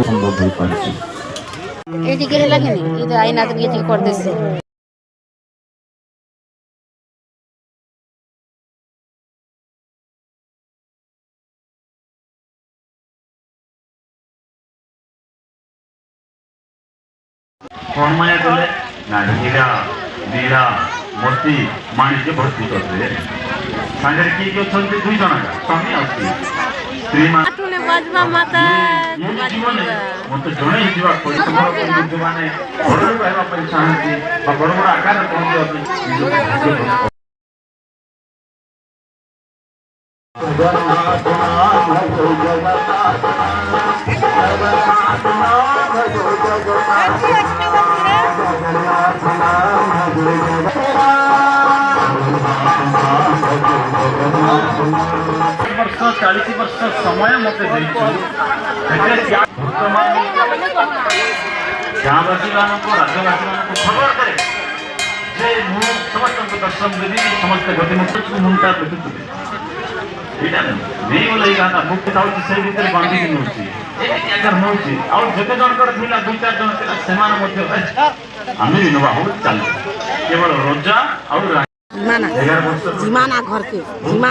সম্ভব হয়ে পারছে। এদিকে হেলা কেন এটা আইনা তো গিয়ে করতেছে କର୍ମୟ କଲେ ନା ହୀରା ବୀରା ମୋତି ମାଣିକ୍ୟ ଭର୍ତ୍ତି କରିଦେବେ। ସାଙ୍ଗରେ କିଏ କିଏ ଅଛନ୍ତି? 2 ଜଣ ସ୍ୱାମୀ ଆଉ ସ୍ତ୍ରୀ। ସ୍ତ୍ରୀ ଜୀବନେ ମତେ ଜଣେଇ ଯିବାକୁ ପଡେ ତମର ଯୋଉମାନେ ଘରକୁ ରହିବା ପାଇଁ ଚାହାନ୍ତି ବା ବଡ ବଡ ଆକାରରେ ପହଞ୍ଚିବା ବର୍ଷ 40 ବର୍ଷ ସମୟ ମତେ ଦେଇଛୁ। ବର୍ତ୍ତମାନ ଗାଁବାସୀ ମାନଙ୍କୁ ରାଜ୍ୟବାସୀମାନଙ୍କୁ ଖବର କରେ ଯେ ମୁଁ ସମସ୍ତଙ୍କୁ ଦର୍ଶନ ଦେବି, ସମସ୍ତେ ଗତିମୁକ୍ତ ମୁଣ୍ଡା ଦେଖୁଥିବେ। ଏଇଟା ନେଇଗଲେ ଏଇ ଗାଁଟା ମୁକ୍ତି ଥାଉଛି ସେଇ ଭିତରେ ବାନ୍ଧିକି ନେଉଛି ନେଉଛି ଆଉ ଯେତେ ଜଣଙ୍କର ଥିଲା 2-4 ଜଣ ଥିଲା ସେମାନେ ମଧ୍ୟ ଆମେ ବି ନେବା ହଉ ଚାଲିଛୁ। କେବଳ ରଜା ଆଉ 11 ବର୍ଷ জিমানা ঘরকে জিমা